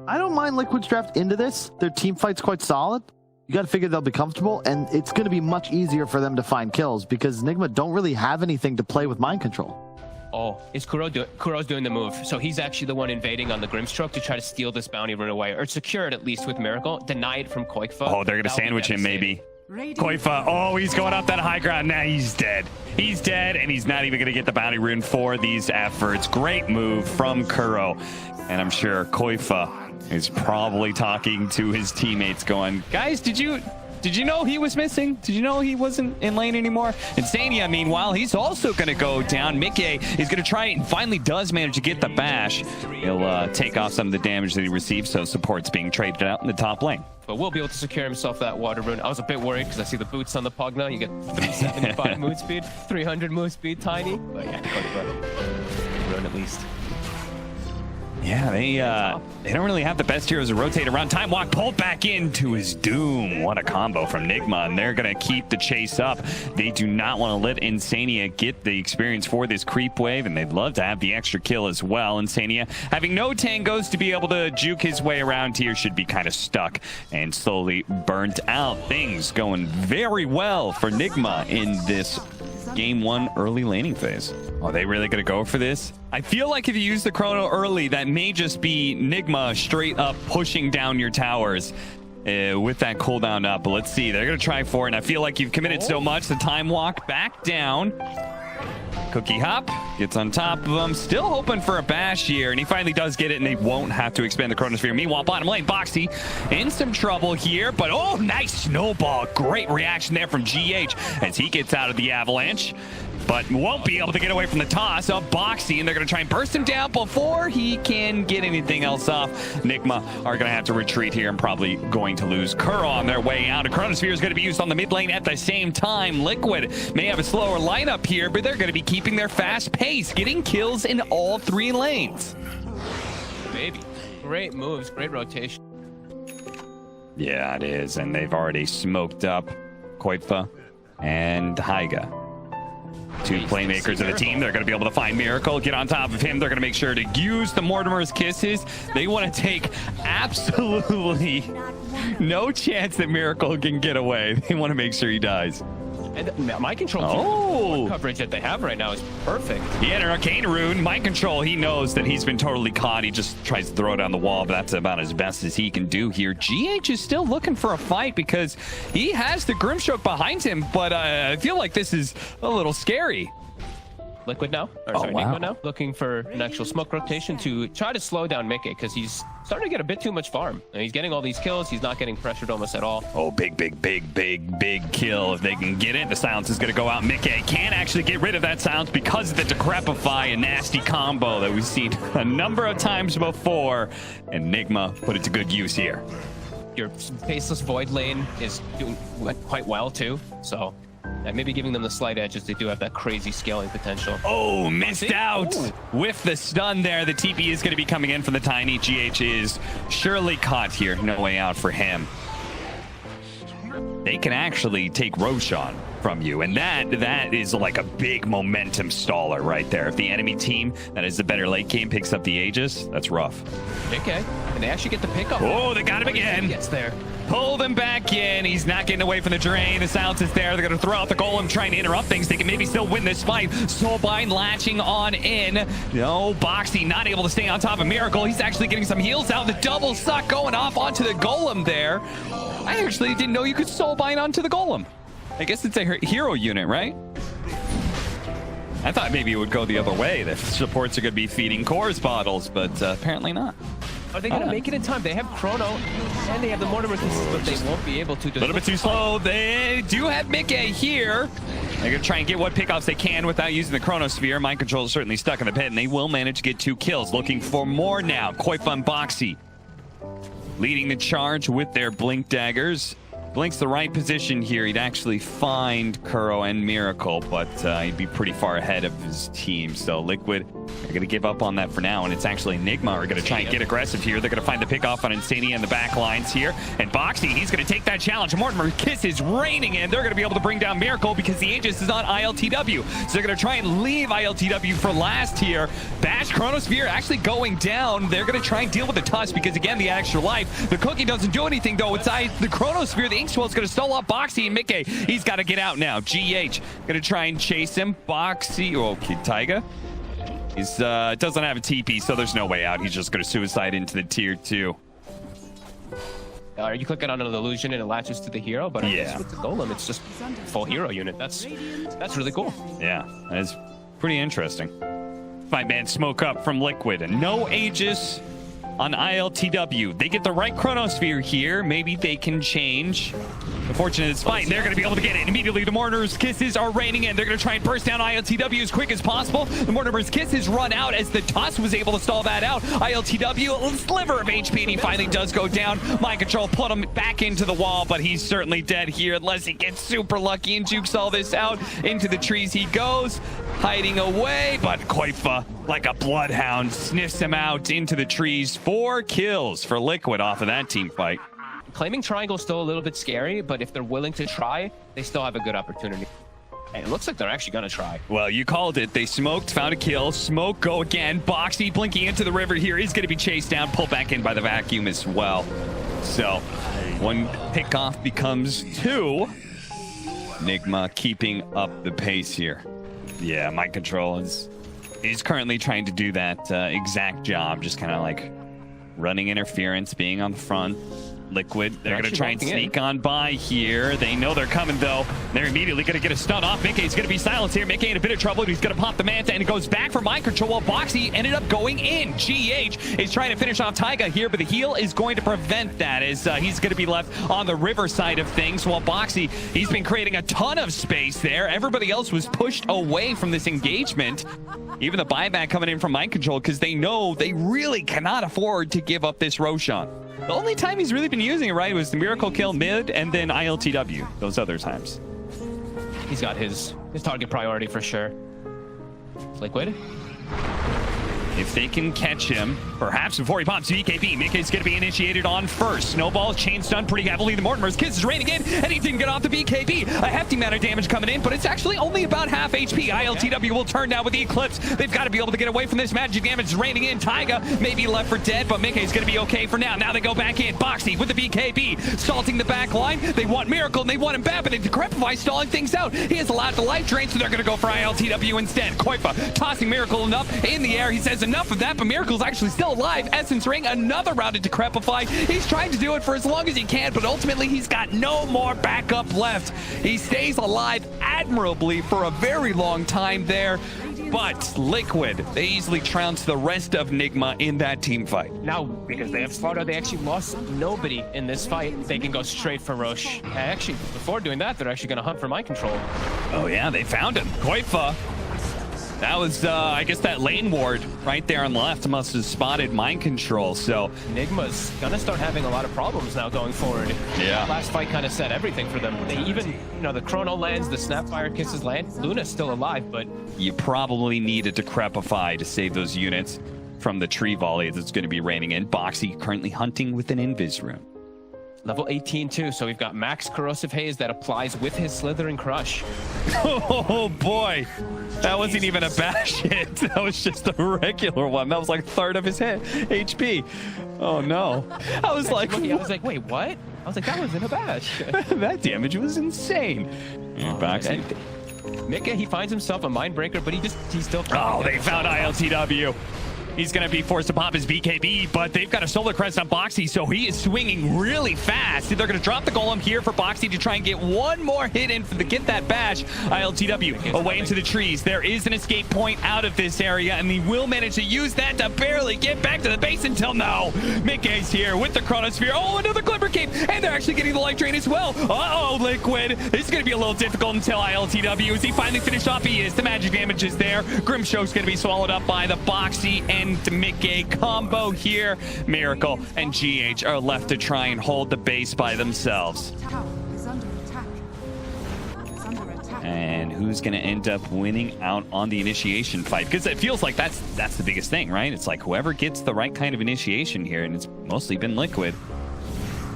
I don't mind Liquid's draft into this. Their team fight's quite solid. You got to figure they'll be comfortable, and it's going to be much easier for them to find kills because NIGMA don't really have anything to play with mind control. Oh, is Kuro's doing the move. So he's actually the one invading on the Grimstroke to try to steal this bounty run away, or secure it at least with Miracle. Deny it from Koikfa. Oh, they're going to sandwich him maybe. Koikfa, oh, he's going up that high ground. Now he's dead. He's dead, and he's not even going to get the bounty rune for these efforts. Great move from Kuro. And I'm sure Koikfa is probably talking to his teammates going, guys, did you know he was missing? Did you know he wasn't in lane anymore? Insania, meanwhile, he's also going to go down. Mickey is going to try it and finally does manage to get the bash. He'll take off some of the damage that he received, so support's being traded out in the top lane. But will be able to secure himself that water rune. I was a bit worried because I see the boots on the Pugna. You get 375 move speed, 300 move speed, tiny. But yeah, rune at least. Yeah, they don't really have the best heroes to rotate around. Time Walk pulled back into his doom. What a combo from NIGMA, and they're going to keep the chase up. They do not want to let Insania get the experience for this creep wave, and they'd love to have the extra kill as well. Insania, having no tangos to be able to juke his way around here, should be kind of stuck and slowly burnt out. Things going very well for NIGMA in this Game 1 early laning phase. Are they really going to go for this? I feel like if you use the chrono early, that may just be NIGMA straight up pushing down your towers with that cooldown up. But let's see. They're going to try for it. And I feel like you've committed so much. The time walk back down. Cookie Hop gets on top of him. Still hoping for a bash here. And he finally does get it. And they won't have to expend the Chronosphere. Meanwhile, bottom lane, Boxy in some trouble here. But oh, nice snowball. Great reaction there from GH as he gets out of the avalanche. But won't be able to get away from the toss of Boxy, and they're going to try and burst him down before he can get anything else off. NIGMA are going to have to retreat here and probably going to lose Kuro on their way out. A Chronosphere is going to be used on the mid lane at the same time. Liquid may have a slower lineup here, but they're going to be keeping their fast pace, getting kills in all 3 lanes. Baby, great moves, great rotation. Yeah, it is, and they've already smoked up Koikfa and Haiga. 2 playmakers of the team. They're going to be able to find Miracle, get on top of him. They're going to make sure to use the Mortimer's Kisses. They want to take absolutely no chance that Miracle can get away. They want to make sure he dies. And mind control coverage that they have right now is perfect. He had an arcane rune. Mind control, he knows that he's been totally caught. He just tries to throw it down the wall, but that's about as best as he can do here. GH is still looking for a fight because he has the Grimstroke behind him, but I feel like this is a little scary. Liquid now, or sorry, NIGMA now, looking for an actual smoke rotation to try to slow down Mickey because he's starting to get a bit too much farm. And he's getting all these kills. He's not getting pressured almost at all. Oh, big kill. If they can get it, the silence is going to go out. Mickey can't actually get rid of that silence because of the Decrepify, a nasty combo that we've seen a number of times before. And NIGMA put it to good use here. Your Faceless Void lane is doing quite well too, so maybe giving them the slight edge as they do have that crazy scaling potential. Oh, missed out with the stun there. The TP is going to be coming in from the Tiny. GH is surely caught here. No way out for him. They can actually take Roshan from you, and that is like a big momentum staller right there. If the enemy team that is the better late game picks up the Aegis, that's rough. Okay, and they actually get the pickup. Oh, they got him again. He gets there. Pull them back in. He's not getting away from the drain. The silence is there. They're going to throw out the golem, trying to interrupt things. They can maybe still win this fight. Soulbind latching on in. No, Boxy not able to stay on top of Miracle. He's actually getting some heals out. The double suck going off onto the golem there. I actually didn't know you could Soulbind onto the golem. I guess it's a hero unit, right? I thought maybe it would go the other way. The supports are going to be feeding cores bottles, but apparently not. Are they going to make it in time? They have Chrono, and they have the Mortimer Kisses, but they won't be able to. A little bit too slow. They do have Mickey here. They're going to try and get what pickoffs they can without using the Chronosphere. Mind control is certainly stuck in the pit, and they will manage to get 2 kills. Looking for more now. Koikfa and Boxy leading the charge with their Blink Daggers. Blink's the right position here. He'd actually find Kuro and Miracle, but he'd be pretty far ahead of his team. So Liquid are going They're going to give up on that for now, and it's actually NIGMA are going to try and get aggressive here. They're going to find the pick off on Insania in the back lines here. And Boxy, he's going to take that challenge. Mortimer's Kiss is raining in. They're going to be able to bring down Miracle because the Aegis is on ILTW. So they're going to try and leave ILTW for last here. Bash Chronosphere actually going down. They're going to try and deal with the Tusk because, again, the extra life. The Cookie doesn't do anything, though. It's the Chronosphere. The Inkswell is going to stall off Boxy and Mickey. He's got to get out now. GH going to try and chase him. Boxy, okay, Taiga. He's doesn't have a TP, so there's no way out. He's just going to suicide into the tier 2. Are you clicking on an illusion and it latches to the hero? But I guess with the golem, it's just full hero unit. That's really cool. Yeah, that is pretty interesting. 5-man smoke up from Liquid, and no Aegis on ILTW. They get the right Chronosphere here. Maybe they can change. Unfortunately, it's fight. They're going to be able to get it immediately. The Mortimer's Kisses are raining in. They're going to try and burst down ILTW as quick as possible. The Mortimer's Kisses run out as the Tusk was able to stall that out. ILTW, a sliver of HP, and he finally does go down. Mind Control put him back into the wall, but he's certainly dead here unless he gets super lucky and jukes all this out. Into the trees he goes, hiding away, but Koifa, like a bloodhound, sniffs him out into the trees. 4 kills for Liquid off of that team fight. Claiming Triangle is still a little bit scary, but if they're willing to try, they still have a good opportunity. And it looks like they're actually going to try. Well, you called it. They smoked, found a kill. Smoke, go again. Boxy blinking into the river here. He's going to be chased down, pulled back in by the vacuum as well. So, 1 pick off becomes 2. NIGMA keeping up the pace here. Yeah, Mind Control is currently trying to do that exact job, just kind of like running interference, being on the front. Liquid, they're going to try and sneak on by here. They know they're coming, though. They're immediately going to get a stun off. Mickey's going to be silenced here. Mickey in a bit of trouble. He's going to pop the Manta, and it goes back for Mind Control while Boxy ended up going in. GH is trying to finish off Taiga here, but the heal is going to prevent that as he's going to be left on the river side of things, while Boxy, he's been creating a ton of space there. Everybody else was pushed away from this engagement. Even the buyback coming in from Mind Control because they know they really cannot afford to give up this Roshan. The only time he's really been using it, right, was the Miracle kill mid and then ILTW, those other times. He's got his target priority for sure. Liquid. If they can catch him, perhaps before he pops BKB, Mickey's going to be initiated on first. Snowball, chain stun pretty heavily. The Mortimer's Kiss is raining in, and he didn't get off the BKB. A hefty amount of damage coming in, but it's actually only about half HP. ILTW will turn now with the Eclipse. They've got to be able to get away from this magic damage raining in. Taiga may be left for dead, but Mickey's going to be okay for now. Now they go back in. Boxy with the BKB, salting the back line. They want Miracle, and they want him back, but they Decrepify stalling things out. He has allowed the life drain, so they're going to go for ILTW instead. Koifa tossing Miracle enough in the air. He says enough of that, but Miracle's actually still alive. Essence Ring, another round of Decrepify. He's trying to do it for as long as he can, but ultimately he's got no more backup left. He stays alive admirably for a very long time there, but Liquid, they easily trounce the rest of NIGMA in that team fight. Now, because they have Sparta, they actually lost nobody in this fight. They can go straight for Roche. And actually, before doing that, they're actually going to hunt for Mind Control. Oh yeah, they found him. Koifa. That was, I guess, that lane ward right there on the left must have spotted Mind Control, so... NIGMA's gonna start having a lot of problems now going forward. Yeah. Last fight kind of set everything for them. They even, you know, the Chrono lands, the Snapfire Kisses land. Luna's still alive, but... You probably need a Decrepify to save those units from the tree volley that's going to be raining in. Boxy currently hunting with an Invis Rune. Level 18 too, so we've got max Corrosive Haze that applies with his Slithering Crush. Oh boy, that wasn't even a bash hit. That was just a regular one. That was like a third of his HP. Oh no. I was like, wait, what? I was like, that wasn't a bash. That damage was insane. Mika, he finds himself a Mindbreaker, but he's still... Oh, they found ILTW. He's going to be forced to pop his BKB, but they've got a Solar Crest on Boxy, so he is swinging really fast. They're going to drop the Golem here for Boxy to try and get one more hit in to get that bash. ILTW away into the trees. There is an escape point out of this area, and he will manage to use that to barely get back to the base until no. Mickey's here with the Chronosphere. Oh, another Glimmer Cape, and they're actually getting the life drain as well. Uh-oh, Liquid. This is going to be a little difficult until ILTW. Is he finally finished off? He is. The magic damage is there. Grimshoke's going to be swallowed up by the Boxy and Mickey combo here. Miracle and GH are left to try and hold the base by themselves. Tower is under attack. It's under attack. And who's going to end up winning out on the initiation fight? Because it feels like that's the biggest thing, right? It's like whoever gets the right kind of initiation here, and it's mostly been Liquid.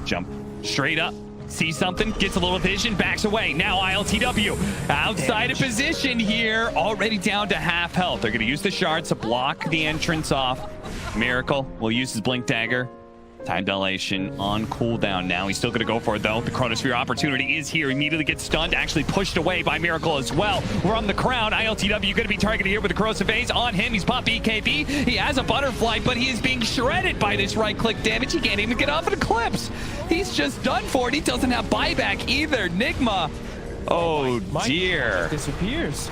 Jump straight up. See something, gets a little vision, backs away. Now ILTW outside of position here, already down to half health. They're going to use the shards to block the entrance off. Miracle will use his blink dagger. Time dilation on cooldown now. He's still going to go for it, though. The Chronosphere opportunity is here. Immediately gets stunned, actually pushed away by Miracle as well. We're on the crown. ILTW going to be targeted here with the corrosive phase on him. He's popped BKB. He has a butterfly, but he is being shredded by this right-click damage. He can't even get off an Eclipse. He's just done for it. He doesn't have buyback either. NIGMA. Oh, dear. Disappears.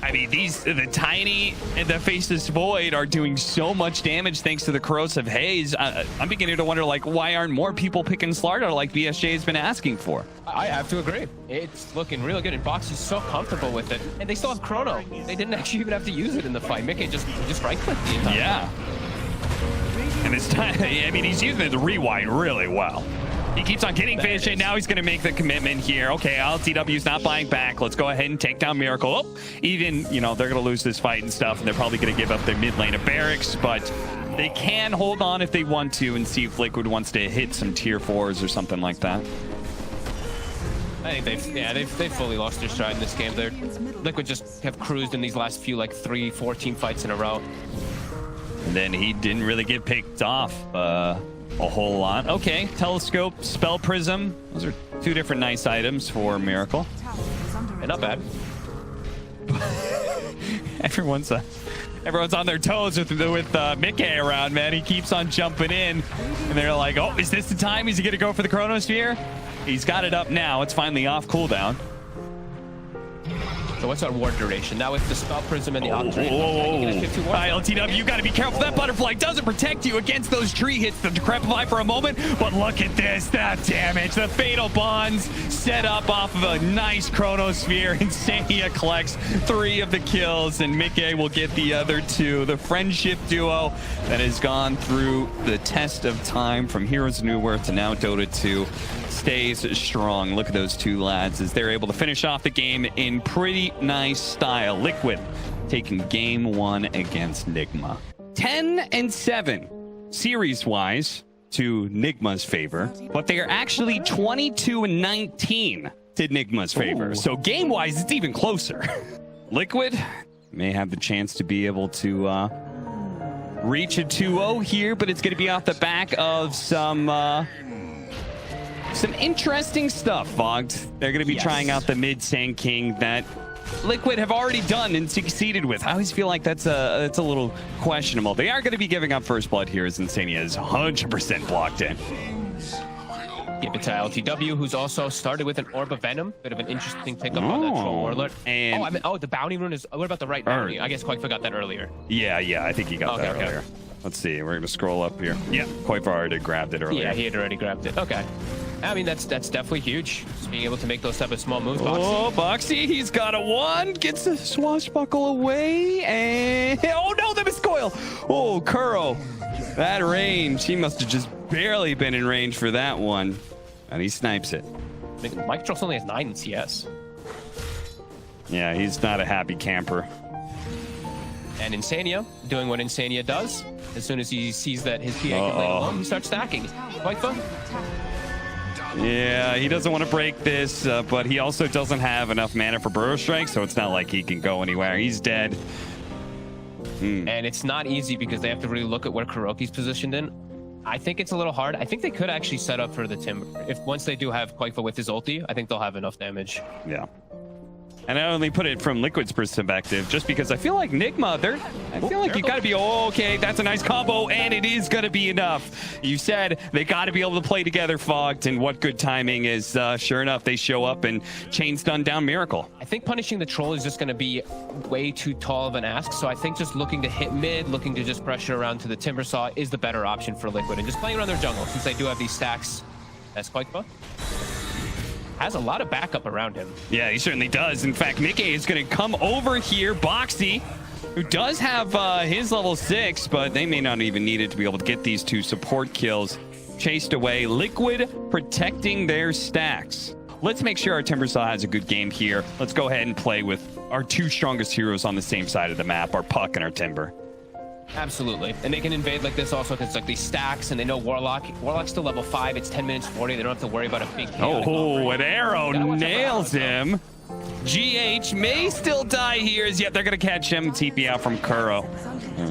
I mean, the Tiny and the Faceless Void are doing so much damage thanks to the Corrosive Haze. I'm beginning to wonder, like, why aren't more people picking Slardar like BSJ has been asking for? I have to agree. It's looking really good, and Box is so comfortable with it. And they still have Chrono. They didn't actually even have to use it in the fight. Mickey just right-clicked the entire Yeah. And this time, I mean, he's using the rewind really well. He keeps on getting fish, and now he's going to make the commitment here. Okay, LTW's not buying back. Let's go ahead and take down Miracle. Oh, even, you know, they're going to lose this fight and stuff, and they're probably going to give up their mid lane of Barracks, but they can hold on if they want to and see if Liquid wants to hit some tier 4s or something like that. I think they've fully lost their stride in this game. Liquid just have cruised in these last few, like, 3-4 team fights in a row. And then he didn't really get picked off a whole lot. Okay, Telescope, Spell Prism. Those are two different nice items for Miracle. And not bad. Everyone's on their toes with Mickey around, man. He keeps on jumping in, and they're like, oh, is this the time? Is he going to go for the Chronosphere? He's got it up now. It's finally off cooldown. So what's our ward duration? Now with the Spell Prism and the Octarine. ILTW, you got to be careful. That Butterfly doesn't protect you against those tree hits. The Decrepify for a moment, but look at this. That damage. The Fatal Bonds set up off of a nice Chronosphere. Insania collects 3 of the kills, and Mickey will get the other 2. The friendship duo that has gone through the test of time from Heroes of New World to now Dota 2 stays strong. Look at those 2 lads as they're able to finish off the game in pretty nice style. Liquid taking game 1 against NIGMA. 10-7 series-wise to NIGMA's favor, but they are actually 22-19 to NIGMA's favor. Ooh. So game-wise, it's even closer. Liquid may have the chance to be able to reach a 2-0 here, but it's going to be off the back of some interesting stuff, Vogged. They're going to be trying out the mid Sand King that Liquid have already done and succeeded with. I always feel like that's a little questionable. They are going to be giving up first blood here as Insania is 100% blocked in. Give it to LTW, who's also started with an Orb of Venom. Bit of an interesting pickup on that Troll Warlord. And the bounty rune is... What about the right bounty? I guess quite forgot that earlier. Yeah, I think he got that earlier. Let's see. We're going to scroll up here. Yeah, Koivar already grabbed it earlier. Yeah, he had already grabbed it. Okay. I mean, that's definitely huge. Just being able to make those type of small moves. Boxy. Oh, Boxy, he's got a 1. Gets the swashbuckle away. And... oh, no, the miscoil. Oh, Kuro. That range. He must have just barely been in range for that one. And he snipes it. Mike Tross only has 9 in CS. Yeah, he's not a happy camper. And Insania, doing what Insania does. As soon as he sees that his PA can lay alone, he starts stacking. Quite fun. Yeah, he doesn't want to break this, but he also doesn't have enough mana for Burrow Strike, so it's not like he can go anywhere. He's dead. And it's not easy because they have to really look at where Kuroki's positioned in. I think it's a little hard. I think they could actually set up for the Timber. If once they do have Quaifa with his ulti, I think they'll have enough damage. Yeah. And I only put it from Liquid's perspective, just because I feel like NIGMA, I feel like you got to be, okay, that's a nice combo, and it is going to be enough. You said they got to be able to play together, Fogged, and what good timing is, sure enough, they show up and chain stun down Miracle. I think punishing the Troll is just going to be way too tall of an ask, so I think just looking to hit mid, looking to just pressure around to the Timbersaw is the better option for Liquid, and just playing around their jungle, since they do have these stacks. That's Quaifa. Has a lot of backup around him. Yeah, he certainly does. In fact, Mickey is going to come over here. Boxy, who does have his level 6, but they may not even need it to be able to get these 2 support kills chased away. Liquid protecting their stacks. let's make sure our Timbersaw has a good game here. Let's go ahead and play with our two strongest heroes on the same side of the map, our Puck and our Timber. Absolutely. And they can invade like this also because like these stacks, and they know Warlock's still level 5. It's 10 minutes 40. They don't have to worry about a big hit. Oh, an arrow nails him. GH may still die here, as yet they're going to catch him. TP out from Kuro.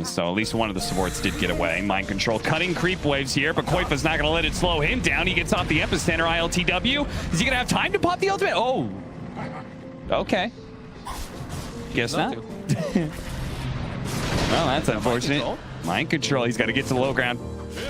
So at least one of the supports did get away. Mind control, cutting creep waves here, but Koifa's not going to let it slow him down. He gets off the epicenter. ILTW. Is he going to have time to pop the ultimate? Oh. Okay. Guess not. Well, that's unfortunate. Mind control. He's got to get to the low ground.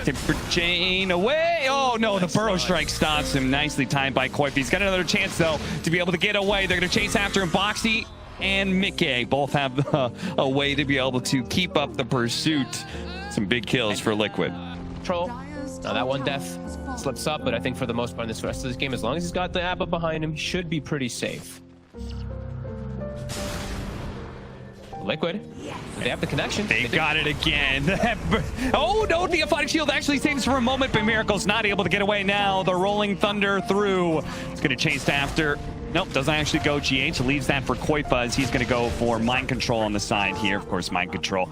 Timber chain away. Oh, no. The Burrow Strike stops him. Nicely timed by Koifa. He's got another chance, though, to be able to get away. They're going to chase after him. Boxy and Mickey both have a way to be able to keep up the pursuit. Some big kills for Liquid. Control. Now that one death slips up, but I think for the most part in this rest of this game, as long as he's got the Abba behind him, he should be pretty safe. Liquid. They have the connection. They got it again. Oh, no, the Aphotic Shield actually saves for a moment, but Miracle's not able to get away now. The Rolling Thunder through. It's going to chase after. Nope, doesn't actually go GH. Leaves that for Koifa as he's going to go for Mind Control on the side here. Of course, Mind Control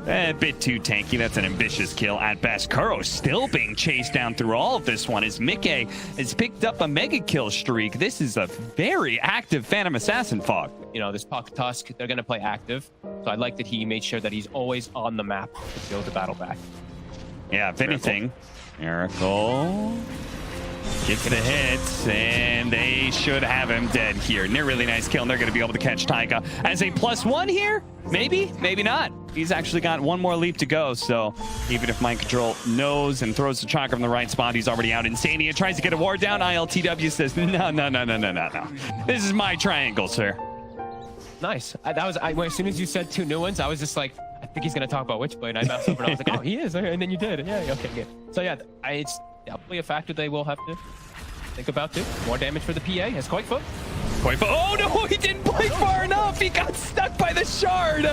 a bit too tanky. That's an ambitious kill at best. Kuro still being chased down through all of this one as Mickey has picked up a mega kill streak. This is a very active Phantom Assassin Fog. You know, this Puck Tusk, they're going to play active. So I like that he made sure that he's always on the map to build the battle back. Yeah, if anything, Miracle gets the hits, and they should have him dead here. And they're really nice kill, and they're going to be able to catch Taiga as a +1 here. Maybe, maybe not. He's actually got one more leap to go, so even if Mind Control knows and throws the chakra in the right spot, he's already out. Insania tries to get a ward down. ILTW says, no. This is my triangle, sir. Nice. As soon as you said 2 new ones, I was just like, I think he's going to talk about Witchblade. And I moused over and I was like, oh, he is. And then you did. Yeah, okay, good. So yeah, it's definitely a factor they will have to think about too. More damage for the PA as Koifa. Oh no, he didn't play far enough. He got stuck by the shard.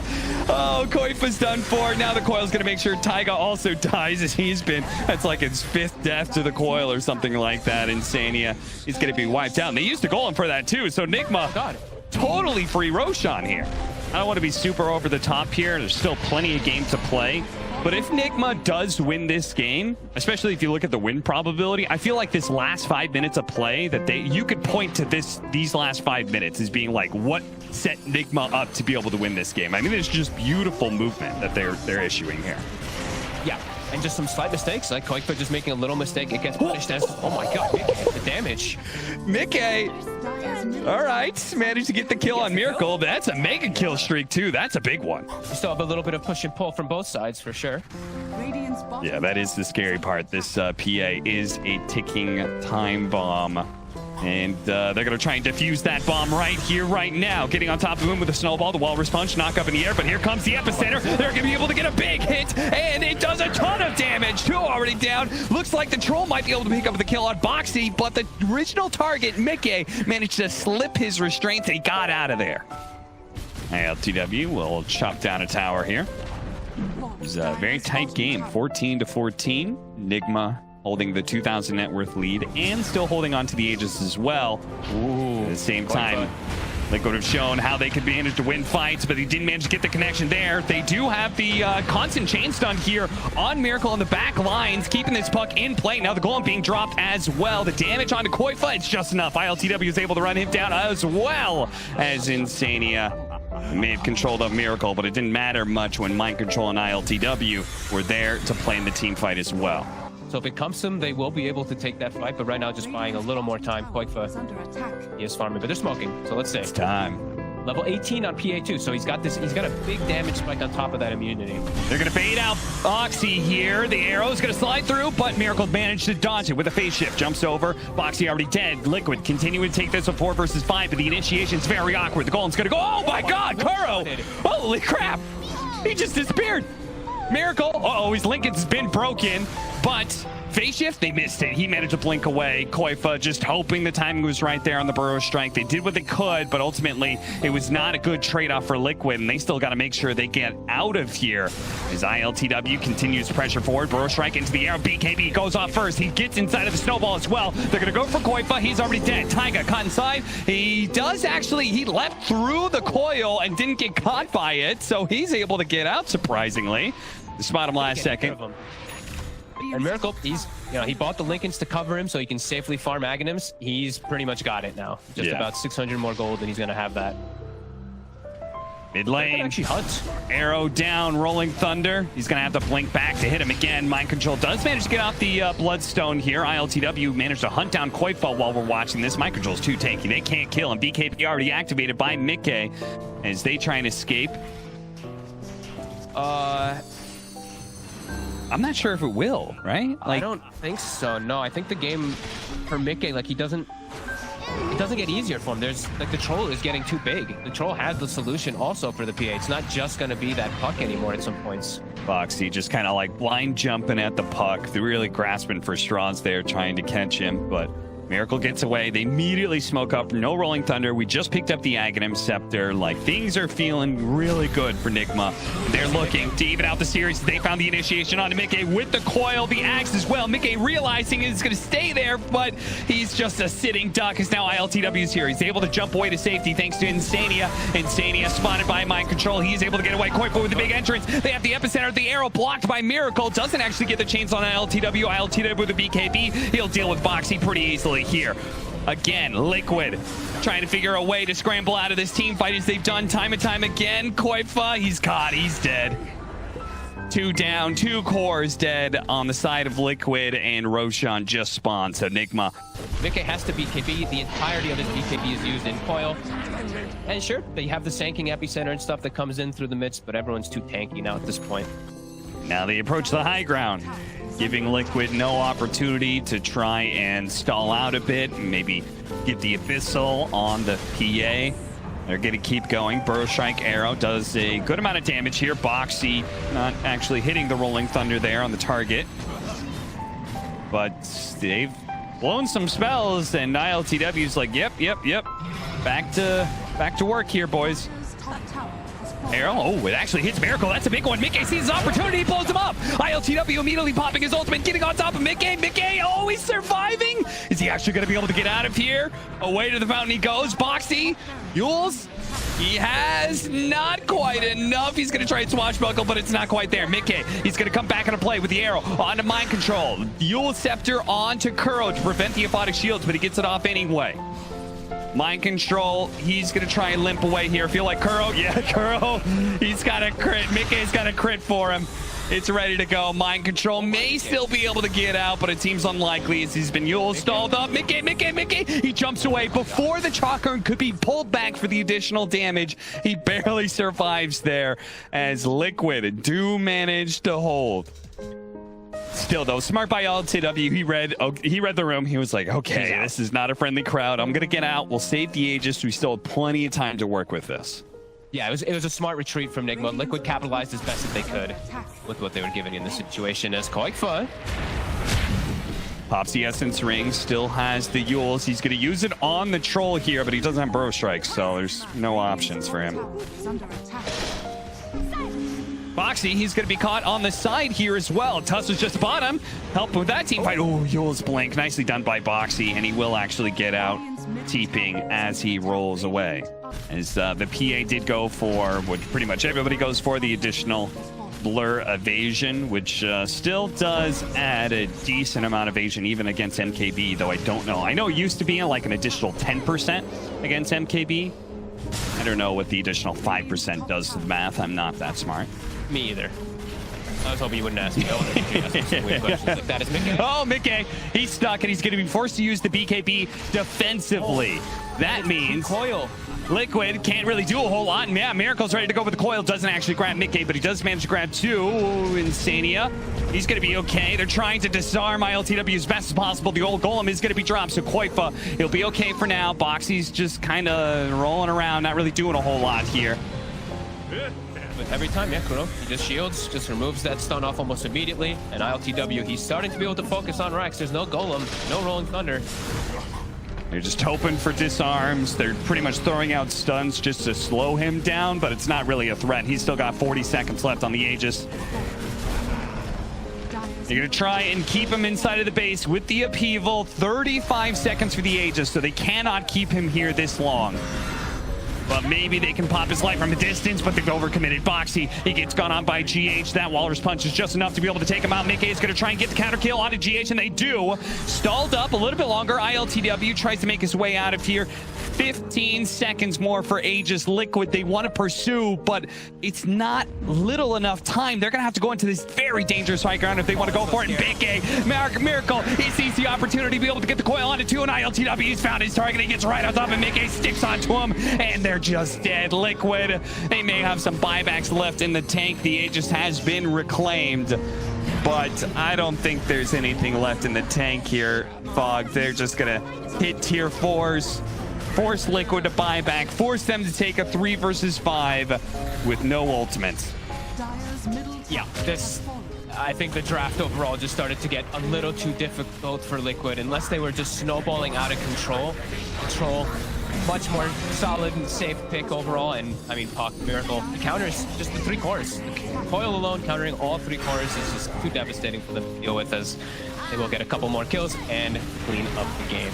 Oh, Koifa's done for. Now the coil's going to make sure Taiga also dies as he's been. That's like his 5th death to the coil or something like that. Insania is going to be wiped out. And they used to golem for that too. So NIGMA totally free Roshan here. I don't want to be super over the top here. There's still plenty of game to play. But if NIGMA does win this game, especially if you look at the win probability, I feel like this last 5 minutes of play that you could point to these last 5 minutes as being like what set NIGMA up to be able to win this game. I mean, it's just beautiful movement that they're issuing here. Yeah, and just some slight mistakes, like Koifa just making a little mistake, it gets punished as, oh my god, Mickey, the damage. Mickey, all right, managed to get the kill on Miracle. That's a mega kill streak too. That's a big one. You still have a little bit of push and pull from both sides for sure. Yeah, that is the scary part. This PA is a ticking time bomb. And they're going to try and defuse that bomb right here, right now. Getting on top of him with a snowball. The Walrus Punch, knock up in the air. But here comes the epicenter. They're going to be able to get a big hit. And it does a ton of damage. 2 already down. Looks like the Troll might be able to pick up the kill on Boxy. But the original target, Mickey, managed to slip his restraints. And he got out of there. ILTW will chop down a tower here. It was a very tight game. 14-14. NIGMA holding the 2,000 net worth lead and still holding on to the Aegis as well. Ooh, at the same time, Liquid have shown how they could manage to win fights, but they didn't manage to get the connection there. They do have the constant chain stun here on Miracle on the back lines, keeping this puck in play. Now the golem being dropped as well. The damage onto Koifa, it's just enough. ILTW is able to run him down as well as Insania may have controlled up Miracle, but it didn't matter much when Mind Control and ILTW were there to play in the team fight as well. So if it comes to them, they will be able to take that fight, but right now just buying a little more time. Koifa, he is farming, but they're smoking, so let's see. It's time. Level 18 on PA2, so he's got a big damage spike on top of that immunity. They're going to bait out Boxy here. The arrow's going to slide through, but Miracle managed to dodge it with a phase shift. Jumps over. Boxy already dead. Liquid continuing to take this with 4 versus 5, but the initiation's very awkward. The golem's going to go. Oh my god, Kuro! Holy crap! He just disappeared. Miracle. Uh-oh, his Lincoln's been broken. but phase shift, they missed it. He managed to blink away. Koifa just hoping the timing was right there on the burrow strike. They did what they could, but ultimately it was not a good trade-off for Liquid, and they still got to make sure they get out of here. As ILTW continues pressure forward, burrow strike into the air. BKB goes off first. He gets inside of the snowball as well. They're going to go for Koifa. He's already dead. Taiga caught inside. He does actually, he leapt through the coil and didn't get caught by it, so he's able to get out surprisingly. They spot him last second. And Miracle, he bought the Lincolns to cover him so he can safely farm Aghanims. He's pretty much got it now. Just about 600 more gold and he's going to have that. Mid lane, actually hunt. Arrow down, Rolling Thunder. He's going to have to blink back to hit him again. Mind Control does manage to get off the Bloodstone here. ILTW managed to hunt down Koifa while we're watching this. Mind Control's too tanky. They can't kill him. BKB already activated by Mickey as they try and escape. I'm not sure if it will, right? I don't think so. No, I think the game for Mickey, like it doesn't get easier for him. There's like the troll is getting too big. The troll has the solution also for the PA. It's not just going to be that puck anymore at some points. Foxy just kind of like blind jumping at the puck. They're really grasping for straws there, trying to catch him, but Miracle gets away. They immediately smoke up. No Rolling Thunder. We just picked up the Aghanim Scepter. Like, things are feeling really good for NIGMA. They're looking to even out the series. They found the initiation on Mickey with the coil, the axe as well. Mickey realizing it's going to stay there, but he's just a sitting duck as now ILTW's here. He's able to jump away to safety thanks to Insania. Insania spotted by Mind Control. He's able to get away. Koifa with the big entrance. They have the epicenter. The arrow blocked by Miracle. Doesn't actually get the chains on ILTW. ILTW with the BKB. He'll deal with Boxy pretty easily here. Again, Liquid trying to figure a way to scramble out of this team fight as they've done time and time again. Koifa, he's caught, he's dead. 2 down, 2 cores dead on the side of Liquid, and Roshan just spawned, so NIGMA. Mickey has to BKB. The entirety of his BKB is used in coil. And sure, they have the sanking epicenter and stuff that comes in through the midst, but everyone's too tanky now at this point. Now they approach the high ground, giving Liquid no opportunity to try and stall out a bit, maybe get the Abyssal on the PA. They're going to keep going. Burrow Strike Arrow does a good amount of damage here. Boxy not actually hitting the Rolling Thunder there on the target. But they've blown some spells, and ILTW's like, yep. Back to work here, boys. Arrow, oh, it actually hits Miracle. That's a big one. Mickey sees his opportunity, he blows him up. ILTW immediately popping his ultimate, getting on top of Mickey. Mickey, oh, he's surviving. Is he actually going to be able to get out of here? Away to the fountain he goes. Boxy, Yules, he has not quite enough. He's going to try and swashbuckle, but it's not quite there. Mickey, he's going to come back into play with the arrow onto Mind Control. Yules Scepter onto Kuro to prevent the aphotic shields, but he gets it off anyway. Mind Control, he's going to try and limp away here. Feel like Kuro, yeah, Kuro, he's got a crit. Mickey's got a crit for him. It's ready to go. Mind Control may still be able to get out, but it seems unlikely as he's been Yule stalled up. Mickey, he jumps away before the Chalkern could be pulled back for the additional damage. He barely survives there as Liquid do manage to hold. Still though, smart by LTW. He read the room. He was like, okay, this is not a friendly crowd. I'm gonna get out. We'll save the Aegis. We still have plenty of time to work with this. Yeah, it was a smart retreat from NIGMA. Liquid capitalized as best as they could with what they were given in this situation as Koifa pops the Essence Ring, still has the Yules. He's gonna use it on the Troll here, but he doesn't have Burrow Strikes, so there's no options for him. Boxy, he's going to be caught on the side here as well. Tuss was just bottom. Help with that team fight. Oh, Yule's blink. Nicely done by Boxy, and he will actually get out TPing as he rolls away. As the PA did go for what pretty much everybody goes for, the additional blur evasion, which still does add a decent amount of evasion even against MKB, though I don't know. I know it used to be like an additional 10% against MKB. I don't know what the additional 5% does to the math. I'm not that smart. Me either. I was hoping you wouldn't ask me. I wanted to ask me some weird questions like that. Is Mickey? Oh, Mickey. He's stuck, and he's going to be forced to use the BKB defensively. That means coil. Liquid can't really do a whole lot. And yeah, Miracle's ready to go with the coil. Doesn't actually grab Mickey, but he does manage to grab 2. Insania. He's going to be okay. They're trying to disarm ILTW as best as possible. The old golem is going to be dropped, so Koifa, he'll be okay for now. Boxy's just kind of rolling around, not really doing a whole lot here. every time, yeah, Kuro. He just shields, just removes that stun off almost immediately. And ILTW, he's starting to be able to focus on Rex. There's no Golem, no Rolling Thunder. They're just hoping for disarms. They're pretty much throwing out stuns just to slow him down, but it's not really a threat. He's still got 40 seconds left on the Aegis. They're going to try and keep him inside of the base with the upheaval. 35 seconds for the Aegis, so they cannot keep him here this long. But maybe they can pop his life from a distance, but they've overcommitted Boxy. He gets gone on by GH. That Walrus Punch is just enough to be able to take him out. Mickey is going to try and get the counter kill onto GH, and they do. Stalled up a little bit longer. ILTW tries to make his way out of here. 15 seconds more for Aegis Liquid. They want to pursue, but it's not little enough time. They're going to have to go into this very dangerous high ground if they want to go for it. And Big A, Miracle, he sees the opportunity to be able to get the coil onto 2, and ILTW's found his target. He gets right on top, and Mickey sticks onto him, and they're just dead. Liquid, they may have some buybacks left in the tank. The Aegis has been reclaimed, but I don't think there's anything left in the tank here, Fog. They're just going to hit tier 4s. Force Liquid to buy back, force them to take a 3 versus 5 with no ultimates. Yeah, I think the draft overall just started to get a little too difficult for Liquid unless they were just snowballing out of control. Much more solid and safe pick overall, and I mean, Puck, Miracle, he counters just the 3 cores. Coil alone countering all 3 cores is just too devastating for them to deal with, as they will get a couple more kills and clean up the game.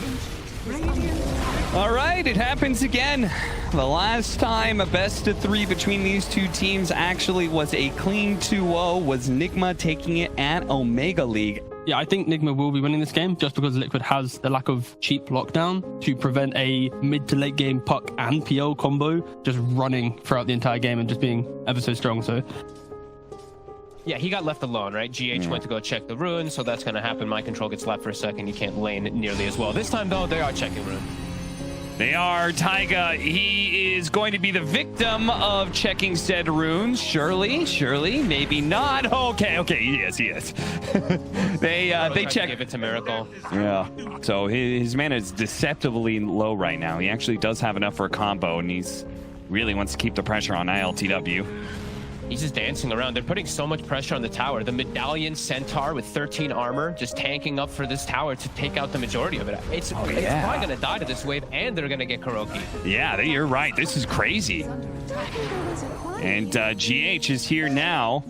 All right, it happens again. The last time a best of 3 between these two teams actually was a clean 2-0 was NIGMA taking it at Omega League. Yeah, I think NIGMA will be winning this game just because Liquid has the lack of cheap lockdown to prevent a mid to late game Puck and PL combo just running throughout the entire game and just being ever so strong. So yeah, he got left alone, right? GH went to go check the runes, so that's going to happen. My control gets slapped for a second. You can't lane nearly as well. This time, though, they are checking rune. They are. Taiga, he is going to be the victim of checking said runes. Surely, maybe not. Okay, yes, he is. they check. Give it to Miracle. Yeah. So his mana is deceptively low right now. He actually does have enough for a combo, and he's really wants to keep the pressure on ILTW. He's just dancing around. They're putting so much pressure on the tower. The Medallion Centaur with 13 armor just tanking up for this tower to take out the majority of it. It's probably going to die to this wave, and they're going to get Kuroki. Yeah, you're right. This is crazy. And GH is here now.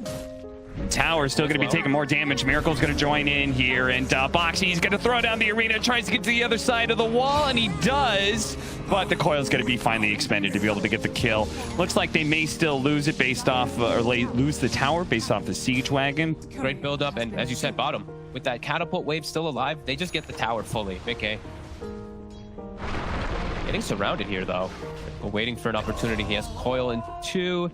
Tower's still going to be taking more damage. Miracle's going to join in here, and Boxy's going to throw down the arena, tries to get to the other side of the wall, and he does, but the coil's going to be finally expended to be able to get the kill. Looks like they may still lose it based off, or lose the tower based off the siege wagon. Great build up, and as you said, bottom. With that catapult wave still alive, they just get the tower fully. Mickey. Getting surrounded here, though. We're waiting for an opportunity. He has coil in 2.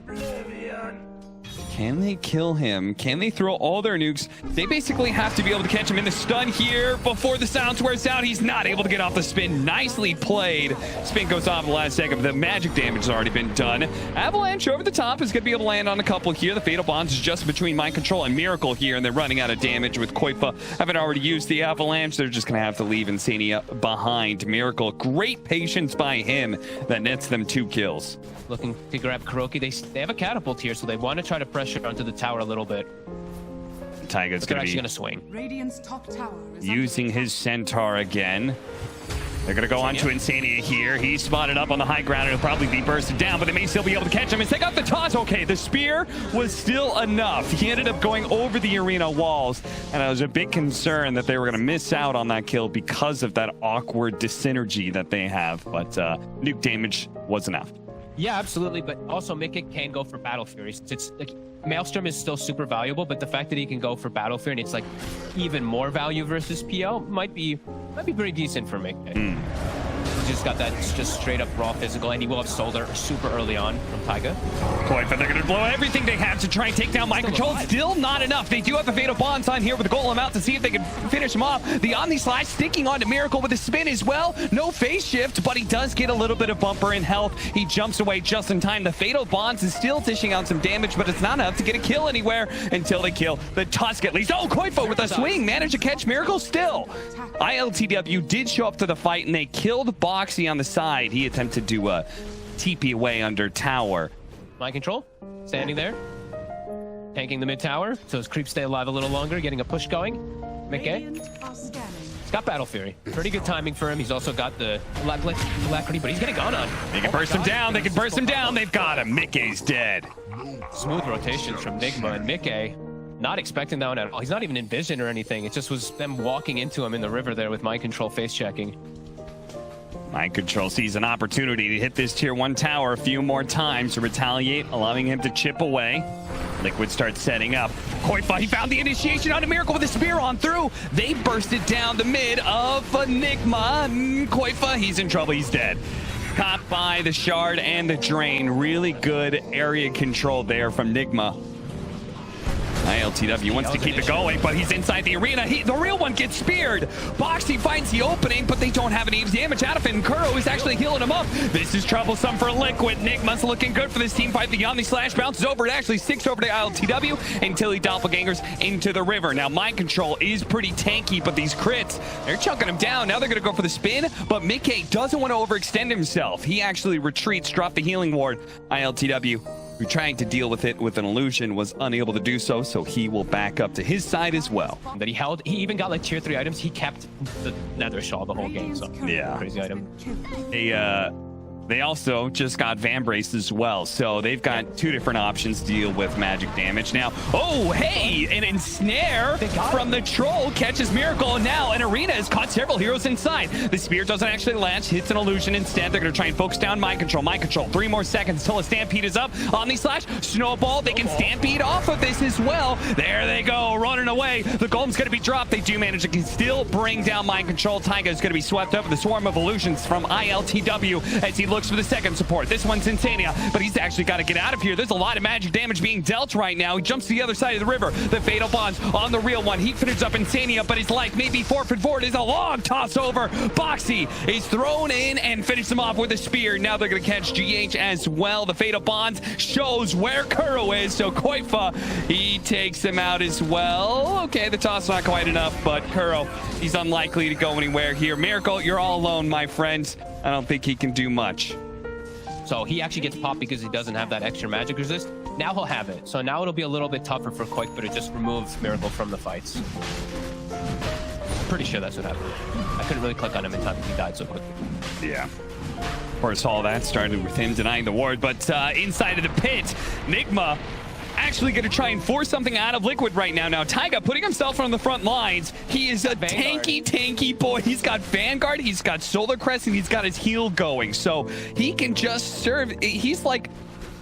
Can they kill him? Can they throw all their nukes? They basically have to be able to catch him in the stun here before the sound wears out. He's not able to get off the spin. Nicely played. Spin goes off the last second, but the magic damage has already been done. Avalanche over the top is going to be able to land on a couple here. The Fatal Bonds is just between Mind Control and Miracle here, and they're running out of damage with Koifa. Haven't already used the Avalanche. They're just going to have to leave Insania behind. Miracle, great patience by him that nets them 2 kills. Looking to grab Kuroki. They have a catapult here, so they want to try to pressure onto the tower a little bit. Taiga's going to be swing. Radiant's top tower is using his Centaur again. They're going to go on to Insania here. He's spotted up on the high ground. It'll probably be bursted down, but they may still be able to catch him and take out the toss. Okay, the spear was still enough. He ended up going over the arena walls, and I was a big concern that they were going to miss out on that kill because of that awkward dyssynergy that they have, but nuke damage was enough. Yeah, absolutely, but also Mickey can go for Battle Fury. It's like Maelstrom is still super valuable, but the fact that he can go for Battle Fury and it's like even more value versus PL might be pretty decent for Mickey. He just got that just straight up raw physical, and he will have Solar super early on from Taiga. But they're going to blow everything they have to try and take down Mind Control. Still not enough. They do have the Fatal Bonds on here with the Golem out to see if they can finish him off. The Omni Slash sticking onto Miracle with a spin as well. No phase shift, but he does get a little bit of bumper in health. He jumps away just in time. The Fatal Bonds is still dishing out some damage, but it's not enough to get a kill anywhere until they kill the Tusk at least. Oh, Koifa with a swing managed to catch Miracle still. ILTW did show up to the fight, and they killed Boxy on the side. He attempted to TP away under tower. Mind control, standing there, tanking the mid tower, so his creeps stay alive a little longer, getting a push going. Mickey. He's got Battle Fury. Pretty good timing for him. He's also got the alacrity, but he's getting gone on. They can burst him down. They can burst him down. They've got him. Mickey's dead. Smooth rotations from NIGMA, and Mickey not expecting that one at all. He's not even in vision or anything. It just was them walking into him in the river there with mind control face checking. Mind control sees an opportunity to hit this tier 1 tower a few more times to retaliate, allowing him to chip away. Liquid starts setting up. Koifa, he found the initiation on a Miracle with a spear on through. They bursted down the mid of NIGMA. Koifa, he's in trouble. He's dead. Caught by the shard and the drain. Really good area control there from NIGMA. ILTW wants to keep it going, but he's inside the arena. The real one gets speared. Boxy finds the opening, but they don't have any damage out of it, and Kuro is actually healing him up. This is troublesome for Liquid. NIGMA's looking good for this team fight. The Omni Slash bounces over. It actually sticks over to ILTW until he doppelgangers into the river. Now, mind control is pretty tanky, but these crits, they're chunking him down. Now they're going to go for the spin, but Mickey doesn't want to overextend himself. He actually retreats, drop the healing ward. ILTW, who trying to deal with it with an illusion, was unable to do so, so he will back up to his side as well. That he held, he even got like tier 3 items. He kept the Nether Shawl the whole game, so yeah, crazy item. They also just got Van Brace as well, so they've got 2 different options to deal with magic damage. Now, oh, hey, an ensnare from the troll catches Miracle, and now an arena has caught several heroes inside. The spear doesn't actually latch, hits an illusion instead. They're going to try and focus down mind control. Mind control, 3 more seconds until a stampede is up. Omni Slash, snowball, they can stampede off of this as well. There they go, running away. The golem's going to be dropped. They do manage to still bring down mind control. Taiga is going to be swept up with the swarm of illusions from ILTW as he looks for the second support. This one's Insania, but he's actually got to get out of here. There's a lot of magic damage being dealt right now. He jumps to the other side of the river. The Fatal Bonds on the real one. He finishes up Insania, but his life may be forfeit for it. Is a long toss over. Boxy is thrown in and finishes him off with a spear. Now they're going to catch GH as well. The Fatal Bonds shows where Kuro is, so Koifa, he takes him out as well. Okay, the toss not quite enough, but Kuro, he's unlikely to go anywhere here. Miracle, you're all alone, my friends. I don't think he can do much. So he actually gets popped because he doesn't have that extra magic resist. Now he'll have it. So now it'll be a little bit tougher for Koifa to just remove Miracle from the fights. Pretty sure that's what happened. I couldn't really click on him in time because he died so quickly. Yeah. Of course, all that started with him denying the ward, but inside of the pit, NIGMA actually going to try and force something out of Liquid right now. Now, Taiga putting himself on the front lines. He is a tanky boy. He's got Vanguard, he's got Solar Crest, and he's got his heal going. So he can just serve. He's like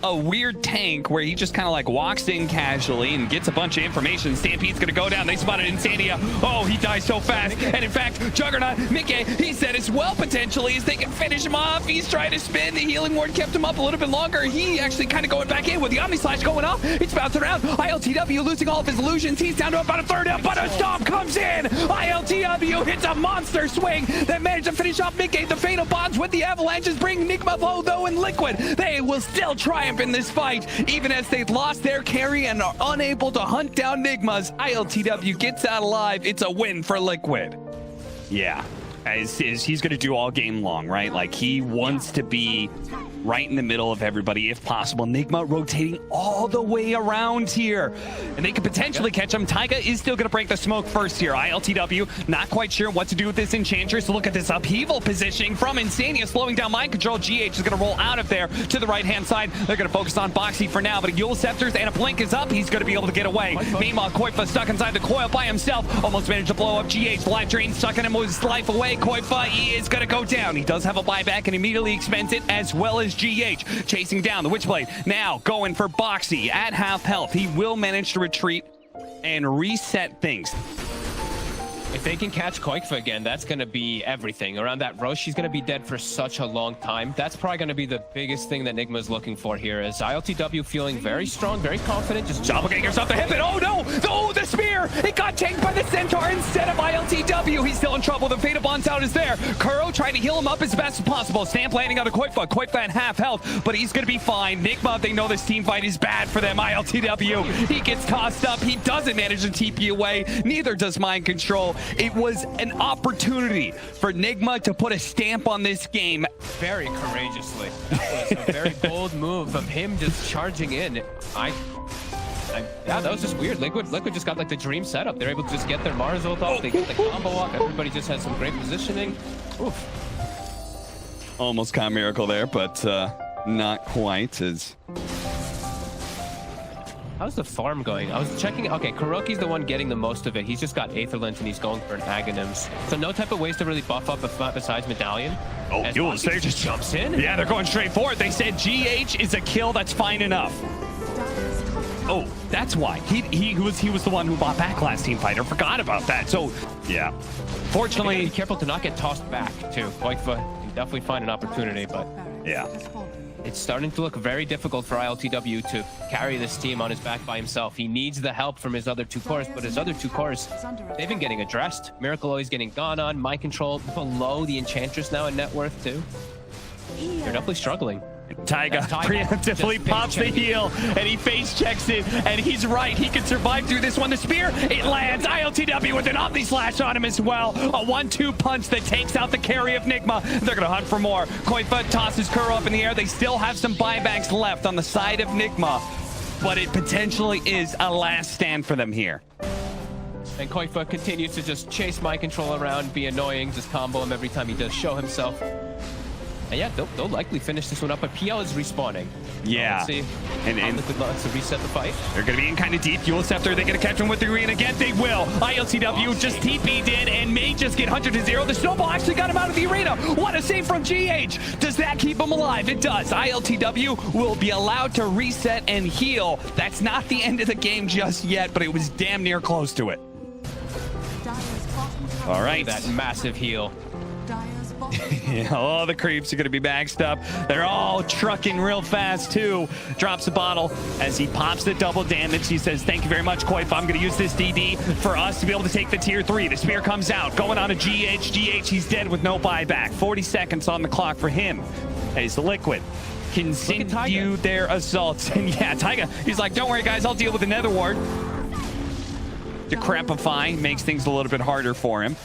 a weird tank where he just kind of like walks in casually and gets a bunch of information. Stampede's gonna go down. They spotted Insania. Oh, he dies so fast. And in fact, Juggernaut, Mickey, he said as well potentially as they can finish him off. He's trying to spin. The healing ward kept him up a little bit longer. He actually kind of going back in with the Omni Slash going up. It's bouncing around. ILTW losing all of his illusions. He's down to about a third up, but a stomp comes in. ILTW hits a monster swing that managed to finish off Mickey. The Fatal Bonds with the avalanches bring NIGMA low though in Liquid. They will still triumph in this fight, even as they've lost their carry and are unable to hunt down NIGMA's. ILTW gets out alive. It's a win for Liquid. Yeah, as he's going to do all game long, right? Like he wants to be right in the middle of everybody if possible. NIGMA rotating all the way around here, and they could potentially catch him. Taiga is still going to break the smoke first here. ILTW not quite sure what to do with this Enchantress. Look at this upheaval positioning from Insania, slowing down mind control. GH is going to roll out of there to the right hand side. They're going to focus on Boxy for now, but a Yule Scepters and a blink is up. He's going to be able to get away. Meanwhile, Koifa stuck inside the coil by himself, almost managed to blow up GH. Life drain sucking him with his life away. Koifa, he is going to go down. He does have a buyback and immediately expends it, as well as GH chasing down the Witchblade. Now going for Boxy at half health. He will manage to retreat and reset things. If they can catch Koifa again, that's going to be everything. Around that Roche, she's going to be dead for such a long time. That's probably going to be the biggest thing that NIGMA is looking for here, is ILTW feeling very strong, very confident. Just doppelgangers off the hip, and oh no! Oh, the spear! It got tanked by the Centaur instead of ILTW. ILTW, he's still in trouble. The Fate of Bonds out is there. Kuro trying to heal him up as best as possible. Stamp landing on the Koifa. Koifa at half health, but he's going to be fine. NIGMA, they know this team fight is bad for them. ILTW, he gets tossed up. He doesn't manage to TP away. Neither does Mind Control. It was an opportunity for NIGMA to put a stamp on this game. Very courageously. That was a very bold move of him just charging in. Yeah, that was just weird. Liquid just got like the dream setup. They're able to just get their Mars ult off. They get the combo off. Everybody just has some great positioning. Oof. Almost kind of miracle there, but not quite as... How's the farm going? I was checking. Okay, Kuroki's the one getting the most of it. He's just got Aetherlint and he's going for an Aghanims. So no type of ways to really buff up besides Medallion. Oh, Yules, they just jumps in. Yeah, they're going straight for it. They said GH is a kill. That's fine enough. Oh, that's why. He was the one who bought back last team fighter. Forgot about that. So, yeah. Fortunately... Be careful to not get tossed back, too. Koifa can definitely find an opportunity, but... Yeah. It's starting to look very difficult for ILTW to carry this team on his back by himself. He needs the help from his other two cores, but his other two cores, they've been getting addressed. Miracle always getting gone on. Mind Control below the Enchantress now in net worth, too. They're definitely struggling. Taiga preemptively pops the heal, and he face checks it, and he's right. He can survive through this one. The spear, it lands. ILTW with an Omni Slash on him as well. A 1-2 punch that takes out the carry of NIGMA. They're going to hunt for more. Koifa tosses Kuro up in the air. They still have some buybacks left on the side of NIGMA, but it potentially is a last stand for them here. And Koifa continues to just chase Mind Control around, be annoying, just combo him every time he does show himself. And yeah, they'll likely finish this one up, but PL is respawning. Yeah. Let's see. And Liquid loves to reset the fight. They're going to be in kind of deep. Yules Scepter, they're going to catch him with the arena again. They will. ILTW just TP'd in and may just get 100-0. The snowball actually got him out of the arena. What a save from GH. Does that keep him alive? It does. ILTW will be allowed to reset and heal. That's not the end of the game just yet, but it was damn near close to it. All right. That massive heal. Yeah, all the creeps are going to be maxed up. They're all trucking real fast, too. Drops the bottle as he pops the double damage. He says, thank you very much, Koifa. I'm going to use this DD for us to be able to take the tier 3. The spear comes out, going on to GH. GH, he's dead with no buyback. 40 seconds on the clock for him. As the Liquid continue their assaults. And yeah, Taiga, he's like, don't worry, guys. I'll deal with the Nether Ward. Decrepify makes things a little bit harder for him.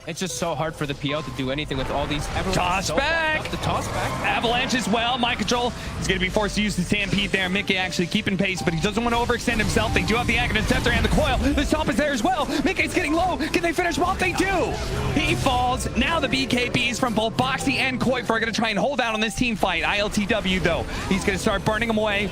It's just so hard for the PL to do anything with all these. Toss back! The toss back. Avalanche as well. Mind Control is going to be forced to use the Stampede there. Mickey actually keeping pace, but he doesn't want to overextend himself. They do have the Aghanim Scepter and the Coil. The Stomp is there as well. Mickey's getting low. Can they finish him off? They do. He falls. Now the BKBs from both Boxy and Koifa are going to try and hold out on this team fight. ILTW, though, he's going to start burning away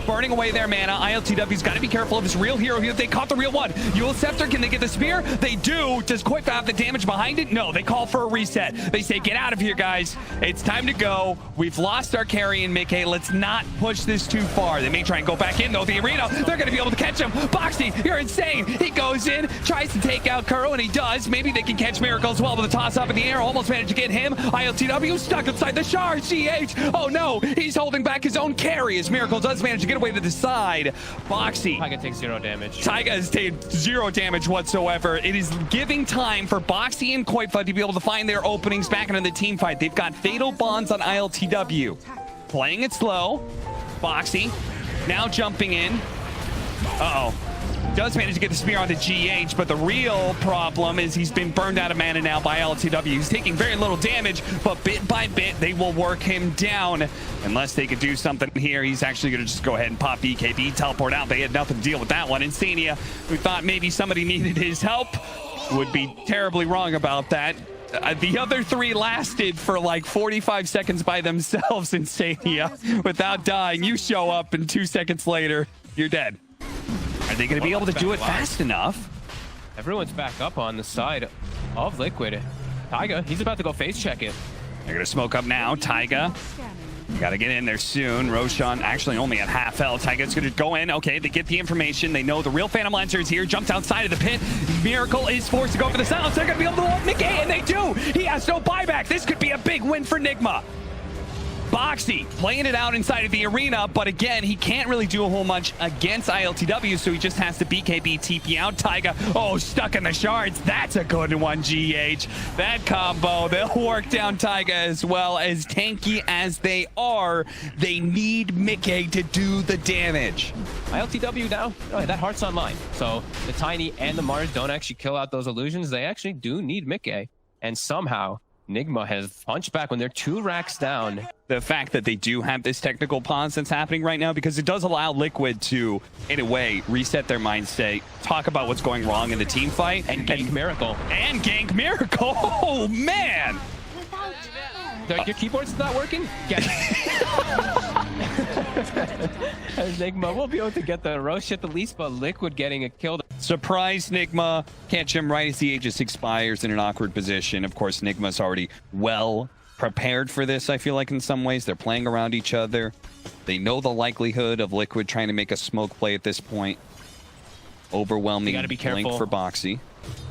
their mana. ILTW's got to be careful of his real hero here. They caught the real one. Yules Scepter, can they get the spear? They do. Does Koifa have the damage behind it? No, they call for a reset. They say, get out of here, guys. It's time to go. We've lost our carry in Mickey. Let's not push this too far. They may try and go back in, though. The arena, they're going to be able to catch him. Boxy, you're insane. He goes in, tries to take out Kuro, and he does. Maybe they can catch Miracle as well with a toss up in the air. Almost managed to get him. ILTW stuck inside the shard. GH, oh no, he's holding back his own carry as Miracle does manage to get away to the side. Boxy. Taiga takes 0 damage. Taiga has taken 0 damage whatsoever. It is giving time for Boxy and Koifa to be able to find their openings back into the team fight. They've got Fatal Bonds on ILTW. Playing it slow. Boxy now jumping in. Uh-oh. Does manage to get the spear onto GH, but the real problem is he's been burned out of mana now by ILTW. He's taking very little damage, but bit by bit, they will work him down. Unless they could do something here, he's actually going to just go ahead and pop BKB, teleport out. They had nothing to deal with that one. Insania, we thought maybe somebody needed his help. Would be terribly wrong about that. The other 3 lasted for like 45 seconds by themselves, Insania, without dying. You show up, and 2 seconds later, you're dead. Are they going to be able to do it fast enough? Everyone's back up on the side of Liquid. Taiga, he's about to go face check it. They're going to smoke up now. Taiga, got to get in there soon. Roshan actually only at half health. Taiga's going to go in. Okay, they get the information. They know the real Phantom Lancer is here. Jumps outside of the pit. Miracle is forced to go for the silence. They're going to be able to ult Mickey, and they do. He has no buyback. This could be a big win for NIGMA. Boxy playing it out inside of the arena, but again, he can't really do a whole much against ILTW, so he just has to BKB TP out. Taiga, oh, stuck in the shards. That's a good one, GH. That combo, they'll work down Taiga as well. As tanky as they are, they need Mickey to do the damage. ILTW now, oh, that heart's online. So the Tiny and the Mars don't actually kill out those illusions. They actually do need Mickey. And somehow, NIGMA has punched back when they're 2 racks down. The fact that they do have this technical pause that's happening right now, because it does allow Liquid to, in a way, reset their mindset, talk about what's going wrong in the team fight. And gank Miracle. And gank Miracle. Oh, man. Your keyboard's not working? NIGMA will be able to get the Roche at the least, but Liquid getting it killed. Surprise NIGMA. Catch him right as the Aegis expires in an awkward position. Of course, NIGMA's already well prepared for this, I feel like, in some ways. They're playing around each other. They know the likelihood of Liquid trying to make a smoke play at this point. Overwhelming gotta be careful. blink for Boxy.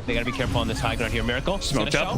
They gotta be careful on this high ground here. Miracle Smoked up.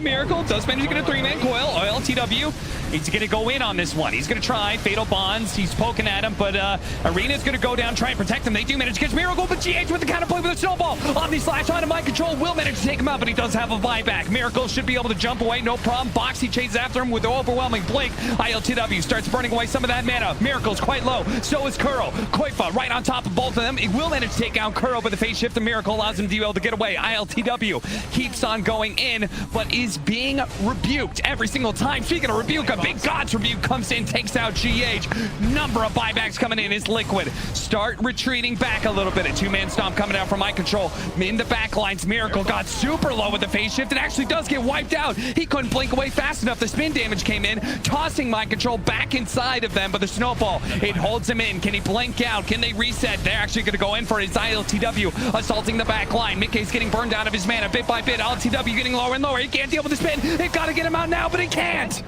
Miracle does manage to get a 3-man coil. ILTW, he's gonna go in on this one. He's gonna try Fatal Bonds. He's poking at him, but Arena's gonna go down, try and protect him. They do manage to catch Miracle, but GH with the counterplay with a snowball. Omni Slash on to mind control will manage to take him out, but he does have a buyback. Miracle should be able to jump away, no problem. Boxy chases after him with the overwhelming blink. ILTW starts burning away some of that mana. Miracle's quite low, so is Kuro. Koifa right on top of both of them. It will manage to take out Kuro, but the phase shift of Miracle allows him to be able to get away. ILTW keeps on going in, but is being rebuked every single time. Speaking of rebuke, a big God's rebuke comes in, takes out GH. Number of buybacks coming in is Liquid. Start retreating back a little bit. A 2-man stomp coming out from My Control. In the back lines, Miracle got super low with the phase shift and actually does get wiped out. He couldn't blink away fast enough. The spin damage came in, tossing My Control back inside of them, but the snowball, it holds him in. Can he blink out? Can they reset? They're actually going to go in for his ILTW, assaulting the back line. Mickey's getting burned out of his mana bit by bit. ILTW getting lower and lower. He can't deal with the spin. They've got to get him out now, but he can't.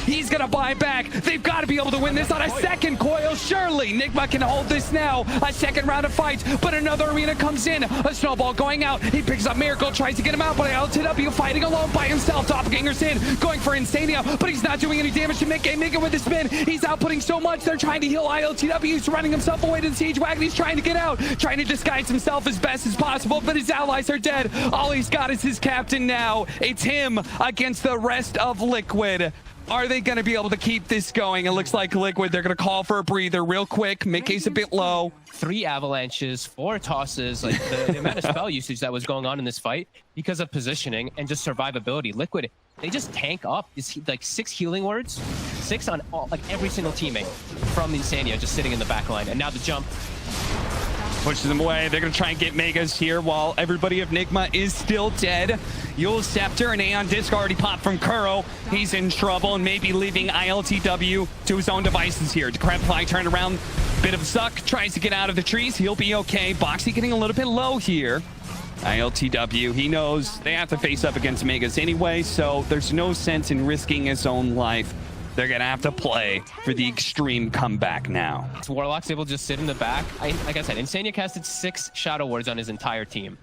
He's going to buy back. They've got to be able to win this on a second coil. Surely NIGMA can hold this now. A second round of fights, but another arena comes in. A snowball going out. He picks up Miracle, tries to get him out, but ILTW fighting alone by himself. Doppelganger's in, going for Insania, but he's not doing any damage to Mickey. Mickey with the spin. He's outputting so much. They're trying to heal ILTW. He's running himself away to the siege wagon. He's trying to get out, trying to disguise himself as best as possible, but his allies are dead. All he's got is his captain now. It's him against the rest of Liquid. Are they going to be able to keep this going? It looks like Liquid, they're going to call for a breather real quick. Mickey's a bit low. 3 avalanches, 4 tosses, like the amount of spell usage that was going on in this fight because of positioning and just survivability. Liquid, they just tank up. It's like 6 healing words, 6 on all, like every single teammate from the Insania just sitting in the back line. And now the jump. Pushes them away. They're going to try and get Megas here while everybody of NIGMA is still dead. Yule Scepter and Aeon Disc already popped from Kuro. He's in trouble and maybe leaving ILTW to his own devices here. Decrepify turned around. Bit of a suck. Tries to get out of the trees. He'll be okay. Boxy getting a little bit low here. ILTW, he knows they have to face up against Megas anyway, so there's no sense in risking his own life. They're going to have to play for the extreme comeback now. Warlock's able to just sit in the back. Like I said, Insania casted 6 Shadow Wards on his entire team.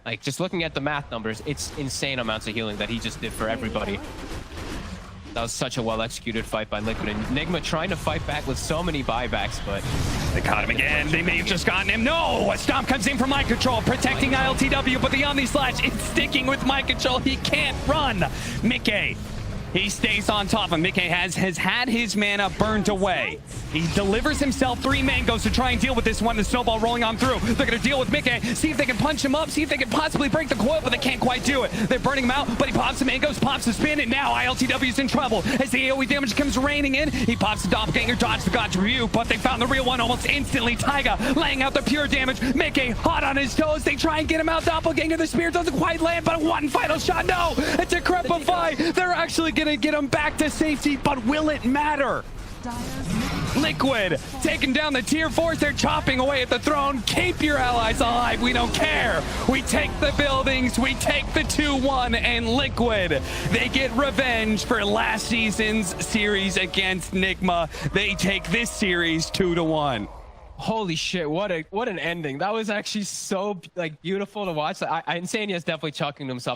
Like, just looking at the math numbers, it's insane amounts of healing that he just did for everybody. That was such a well-executed fight by Liquid. And NIGMA trying to fight back with so many buybacks, but... They caught him again. They may have just gotten him. No! A stomp comes in from My Control, protecting ILTW, but the Omni Slash is sticking with My Control. He can't run. Mickey. He stays on top of him. Mickey has had his mana burned away. He delivers himself 3 mangoes to try and deal with this one. The snowball rolling on through. They're going to deal with Mickey. See if they can punch him up. See if they can possibly break the coil, but they can't quite do it. They're burning him out, but he pops the mangoes, pops the spin, and now ILTW's in trouble. As the AoE damage comes raining in, he pops the Doppelganger, dodges the God's Rebuke, but they found the real one almost instantly. Taiga laying out the pure damage. Mickey hot on his toes. They try and get him out. Doppelganger, the spear doesn't quite land, but one final shot. No! It's a Decrepify. They're actually going to get him back to safety, but will it matter? Liquid taking down the tier 4s. They're chopping away at the throne. Keep your allies alive. We don't care. We take the buildings. We take the 2-1, and Liquid, they get revenge for last season's series against NIGMA. They take this series 2-1. Holy shit, what an ending. That was actually so like beautiful to watch. Insania is definitely chucking himself